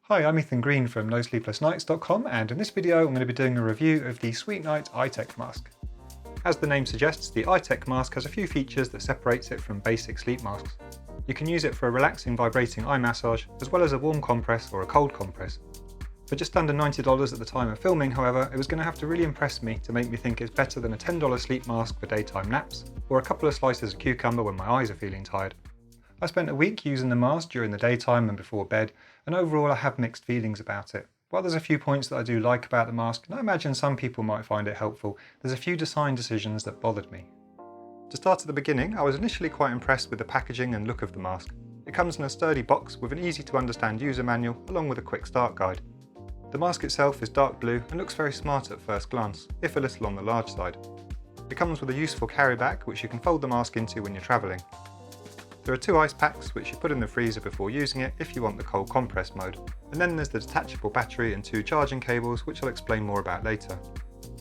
Hi, I'm Ethan Green from NoSleeplessNights.com, and in this video I'm going to be doing a review of the SweetNight Eye Tech Mask. As the name suggests, the Eye Tech Mask has a few features that separates it from basic sleep masks. You can use it for a relaxing vibrating eye massage, as well as a warm compress or a cold compress. For just under $90 at the time of filming, however, it was going to have to really impress me to make me think it's better than a $10 sleep mask for daytime naps, or a couple of slices of cucumber when my eyes are feeling tired. I spent a week using the mask during the daytime and before bed, and overall I have mixed feelings about it. While there's a few points that I do like about the mask, and I imagine some people might find it helpful, there's a few design decisions that bothered me. To start at the beginning, I was initially quite impressed with the packaging and look of the mask. It comes in a sturdy box with an easy to understand user manual along with a quick start guide. The mask itself is dark blue and looks very smart at first glance, if a little on the large side. It comes with a useful carry bag which you can fold the mask into when you're travelling. There are two ice packs which you put in the freezer before using it if you want the cold compress mode, and then there's the detachable battery and two charging cables which I'll explain more about later.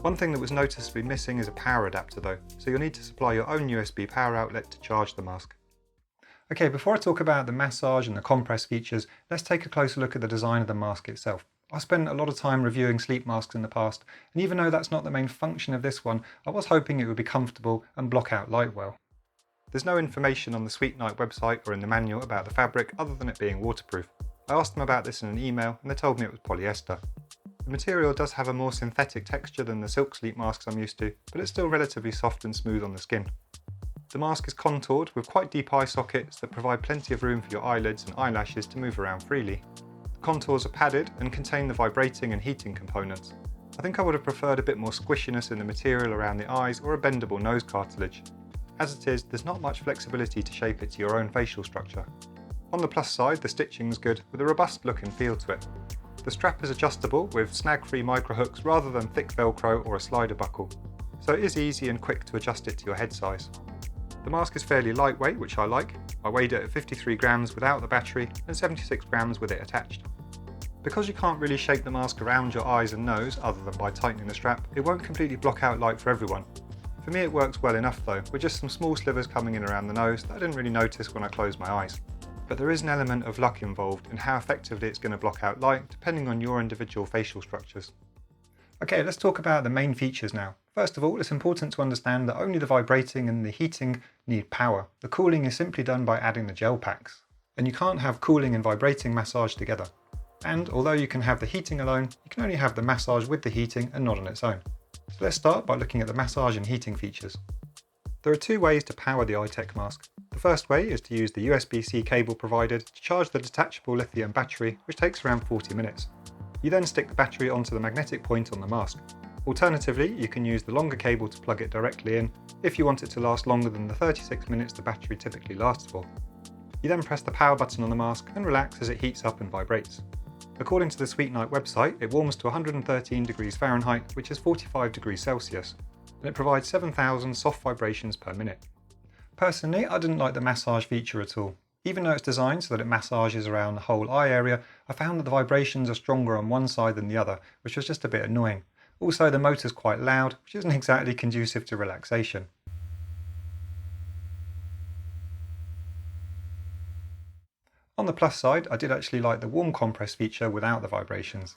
One thing that was noticeably missing is a power adapter though, so you'll need to supply your own USB power outlet to charge the mask. Okay, before I talk about the massage and the compress features, let's take a closer look at the design of the mask itself. I spent a lot of time reviewing sleep masks in the past, and even though that's not the main function of this one, I was hoping it would be comfortable and block out light well. There's no information on the SweetNight website or in the manual about the fabric other than it being waterproof. I asked them about this in an email and they told me it was polyester. The material does have a more synthetic texture than the silk sleep masks I'm used to, but it's still relatively soft and smooth on the skin. The mask is contoured with quite deep eye sockets that provide plenty of room for your eyelids and eyelashes to move around freely. The contours are padded and contain the vibrating and heating components. I think I would have preferred a bit more squishiness in the material around the eyes or a bendable nose cartilage. As it is, there's not much flexibility to shape it to your own facial structure. On the plus side, the stitching's good, with a robust look and feel to it. The strap is adjustable with snag-free microhooks rather than thick velcro or a slider buckle, so it is easy and quick to adjust it to your head size. The mask is fairly lightweight, which I like. I weighed it at 53 grams without the battery and 76 grams with it attached. Because you can't really shape the mask around your eyes and nose other than by tightening the strap, it won't completely block out light for everyone. For me it works well enough though, with just some small slivers coming in around the nose that I didn't really notice when I closed my eyes. But there is an element of luck involved in how effectively it's going to block out light depending on your individual facial structures. Okay, let's talk about the main features now. First of all, it's important to understand that only the vibrating and the heating need power. The cooling is simply done by adding the gel packs. And you can't have cooling and vibrating massage together. And although you can have the heating alone, you can only have the massage with the heating and not on its own. So let's start by looking at the massage and heating features. There are two ways to power the Eye Tech Mask. The first way is to use the USB-C cable provided to charge the detachable lithium battery, which takes around 40 minutes. You then stick the battery onto the magnetic point on the mask. Alternatively, you can use the longer cable to plug it directly in if you want it to last longer than the 36 minutes the battery typically lasts for. You then press the power button on the mask and relax as it heats up and vibrates. According to the SweetNight website, it warms to 113 degrees Fahrenheit, which is 45 degrees Celsius, and it provides 7,000 soft vibrations per minute. Personally, I didn't like the massage feature at all. Even though it's designed so that it massages around the whole eye area, I found that the vibrations are stronger on one side than the other, which was just a bit annoying. Also, the motor's quite loud, which isn't exactly conducive to relaxation. On the plus side, I did actually like the warm compress feature without the vibrations.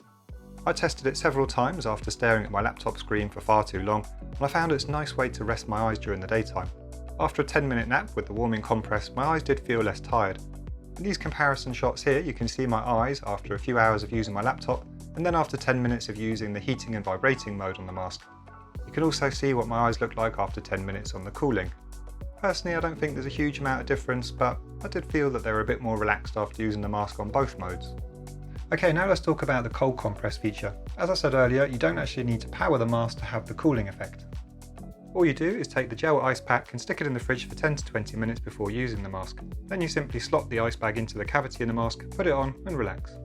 I tested it several times after staring at my laptop screen for far too long, and I found it's a nice way to rest my eyes during the daytime. After a 10-minute nap with the warming compress, my eyes did feel less tired. In these comparison shots here, you can see my eyes after a few hours of using my laptop, and then after 10 minutes of using the heating and vibrating mode on the mask. You can also see what my eyes look like after 10 minutes on the cooling. Personally, I don't think there's a huge amount of difference, but I did feel that they were a bit more relaxed after using the mask on both modes. Okay, now let's talk about the cold compress feature. As I said earlier, you don't actually need to power the mask to have the cooling effect. All you do is take the gel ice pack and stick it in the fridge for 10 to 20 minutes before using the mask. Then you simply slot the ice bag into the cavity in the mask, put it on and relax.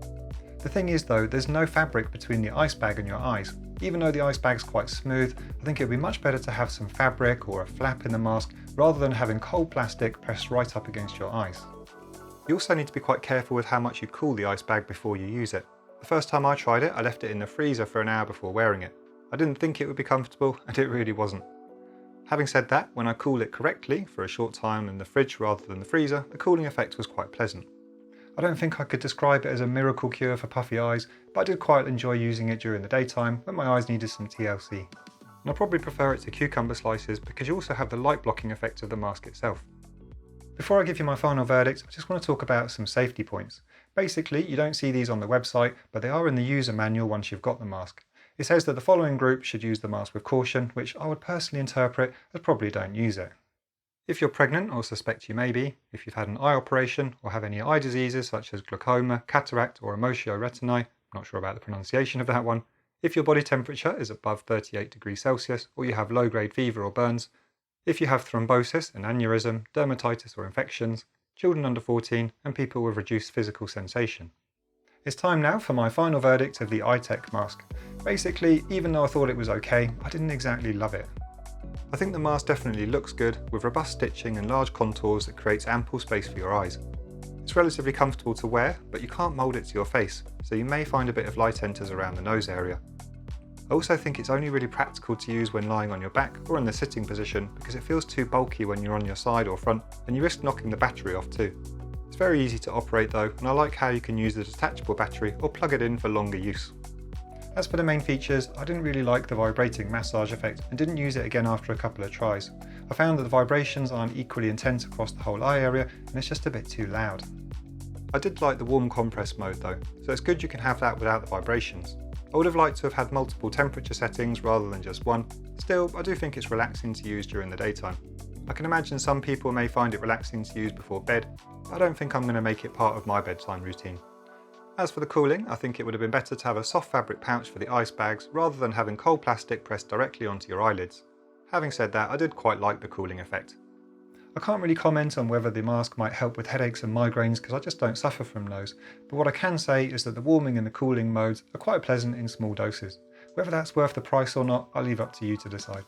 The thing is though, there's no fabric between the ice bag and your eyes. Even though the ice bag's quite smooth, I think it would be much better to have some fabric or a flap in the mask rather than having cold plastic pressed right up against your eyes. You also need to be quite careful with how much you cool the ice bag before you use it. The first time I tried it, I left it in the freezer for an hour before wearing it. I didn't think it would be comfortable, and it really wasn't. Having said that, when I cool it correctly for a short time in the fridge rather than the freezer, the cooling effect was quite pleasant. I don't think I could describe it as a miracle cure for puffy eyes, but I did quite enjoy using it during the daytime when my eyes needed some TLC. And I probably prefer it to cucumber slices because you also have the light blocking effect of the mask itself. Before I give you my final verdict, I just want to talk about some safety points. Basically, you don't see these on the website, but they are in the user manual once you've got the mask. It says that the following group should use the mask with caution, which I would personally interpret as probably don't use it. If you're pregnant or suspect you may be, if you've had an eye operation or have any eye diseases such as glaucoma, cataract or emotioretini, not sure about the pronunciation of that one, if your body temperature is above 38 degrees Celsius or you have low-grade fever or burns, if you have thrombosis, an aneurysm, dermatitis or infections, children under 14 and people with reduced physical sensation. It's time now for my final verdict of the Eye Tech Mask. Basically, even though I thought it was okay, I didn't exactly love it. I think the mask definitely looks good, with robust stitching and large contours that creates ample space for your eyes. It's relatively comfortable to wear, but you can't mould it to your face, so you may find a bit of light enters around the nose area. I also think it's only really practical to use when lying on your back or in the sitting position because it feels too bulky when you're on your side or front, and you risk knocking the battery off too. It's very easy to operate though, and I like how you can use the detachable battery or plug it in for longer use. As for the main features, I didn't really like the vibrating massage effect and didn't use it again after a couple of tries. I found that the vibrations aren't equally intense across the whole eye area and it's just a bit too loud. I did like the warm compress mode though, so it's good you can have that without the vibrations. I would have liked to have had multiple temperature settings rather than just one. Still, I do think it's relaxing to use during the daytime. I can imagine some people may find it relaxing to use before bed, but I don't think I'm going to make it part of my bedtime routine. As for the cooling, I think it would have been better to have a soft fabric pouch for the ice bags rather than having cold plastic pressed directly onto your eyelids. Having said that, I did quite like the cooling effect. I can't really comment on whether the mask might help with headaches and migraines because I just don't suffer from those, but what I can say is that the warming and the cooling modes are quite pleasant in small doses. Whether that's worth the price or not, I'll leave up to you to decide.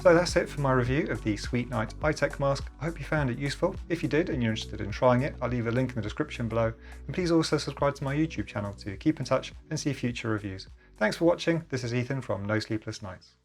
So that's it for my review of the SweetNight Eye Tech Mask. I hope you found it useful. If you did and you're interested in trying it, I'll leave a link in the description below. And please also subscribe to my YouTube channel to keep in touch and see future reviews. Thanks for watching. This is Ethan from No Sleepless Nights.